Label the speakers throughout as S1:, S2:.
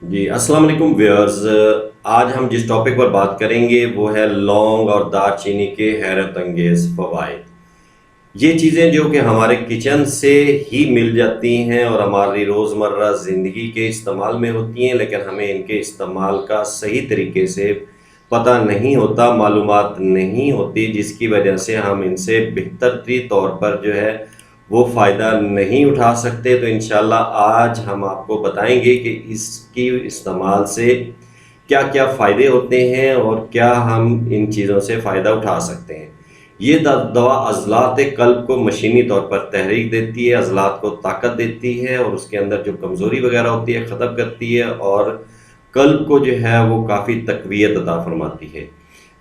S1: جی السلام علیکم ویورز، آج ہم جس ٹاپک پر بات کریں گے وہ ہے لونگ اور دار چینی کے حیرت انگیز فوائد۔ یہ چیزیں جو کہ ہمارے کچن سے ہی مل جاتی ہیں اور ہماری روزمرہ زندگی کے استعمال میں ہوتی ہیں، لیکن ہمیں ان کے استعمال کا صحیح طریقے سے پتہ نہیں ہوتا، معلومات نہیں ہوتی، جس کی وجہ سے ہم ان سے بہتر طور پر جو ہے وہ فائدہ نہیں اٹھا سکتے۔ تو انشاءاللہ آج ہم آپ کو بتائیں گے کہ اس کی استعمال سے کیا کیا فائدے ہوتے ہیں اور کیا ہم ان چیزوں سے فائدہ اٹھا سکتے ہیں۔ یہ دوا عضلات قلب کو مشینی طور پر تحریک دیتی ہے، عضلات کو طاقت دیتی ہے اور اس کے اندر جو کمزوری وغیرہ ہوتی ہے ختم کرتی ہے، اور قلب کو جو ہے وہ کافی تقویت عطا فرماتی ہے۔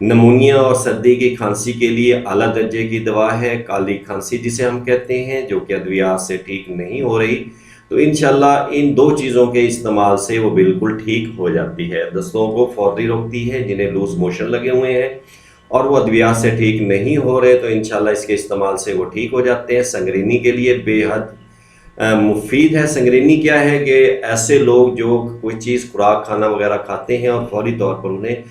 S1: نمونیا اور سردی کی کھانسی کے لیے اعلیٰ درجے کی دوا ہے۔ کالی کھانسی جسے ہم کہتے ہیں، جو کہ ادویات سے ٹھیک نہیں ہو رہی، تو انشاءاللہ ان دو چیزوں کے استعمال سے وہ بالکل ٹھیک ہو جاتی ہے۔ دستوں کو فوری روکتی ہے، جنہیں لوز موشن لگے ہوئے ہیں اور وہ ادویات سے ٹھیک نہیں ہو رہے، تو انشاءاللہ اس کے استعمال سے وہ ٹھیک ہو جاتے ہیں۔ سنگرینی کے لیے بے حد مفید ہے۔ سنگرینی کیا ہے کہ ایسے لوگ جو کوئی چیز خوراک کھانا وغیرہ کھاتے ہیں اور فوری طور پر انہیں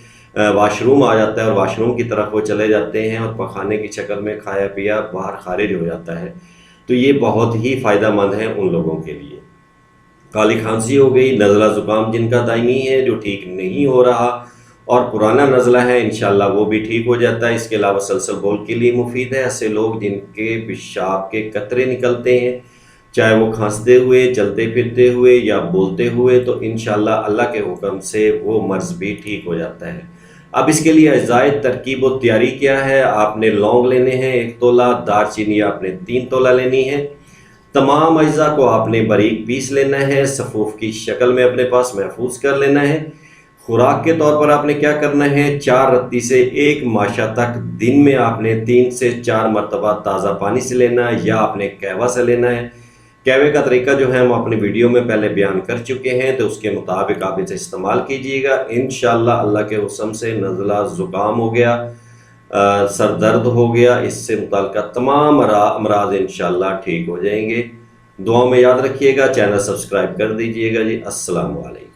S1: واش روم آ جاتا ہے اور واش روم کی طرف وہ چلے جاتے ہیں اور پخانے کی شکل میں کھایا پیا باہر خارج ہو جاتا ہے، تو یہ بہت ہی فائدہ مند ہے ان لوگوں کے لیے۔ کالی کھانسی ہو گئی، نزلہ زکام جن کا دائمی ہے جو ٹھیک نہیں ہو رہا اور پرانا نزلہ ہے، انشاءاللہ وہ بھی ٹھیک ہو جاتا ہے۔ اس کے علاوہ سلسل بول کے لیے مفید ہے۔ ایسے لوگ جن کے پیشاب کے قطرے نکلتے ہیں، چاہے وہ کھانستے ہوئے، چلتے پھرتے ہوئے یا بولتے ہوئے، تو انشاءاللہ اللہ کے حکم سے وہ مرض بھی ٹھیک ہو جاتا ہے۔ اب اس کے لیے اجزائے ترکیب و تیاری کیا ہے؟ آپ نے لونگ لینے ہیں 1 تولہ، دار چینی آپ نے 3 تولہ لینی ہے۔ تمام اجزاء کو آپ نے باریک پیس لینا ہے، صفوف کی شکل میں اپنے پاس محفوظ کر لینا ہے۔ خوراک کے طور پر آپ نے کیا کرنا ہے؟ 4 رتی سے 1 ماشا تک دن میں آپ نے 3 سے 4 مرتبہ تازہ پانی سے لینا ہے یا آپ نے قہوہ سے لینا ہے۔ قہوے کا طریقہ جو ہے ہم اپنی ویڈیو میں پہلے بیان کر چکے ہیں، تو اس کے مطابق آپ اسے استعمال کیجئے گا۔ انشاءاللہ اللہ کے حکم سے نزلہ زکام ہو گیا، سر درد ہو گیا، اس سے متعلقہ تمام امراض انشاءاللہ ٹھیک ہو جائیں گے۔ دعاؤں میں یاد رکھیے گا، چینل سبسکرائب کر دیجئے گا جی۔ السلام علیکم۔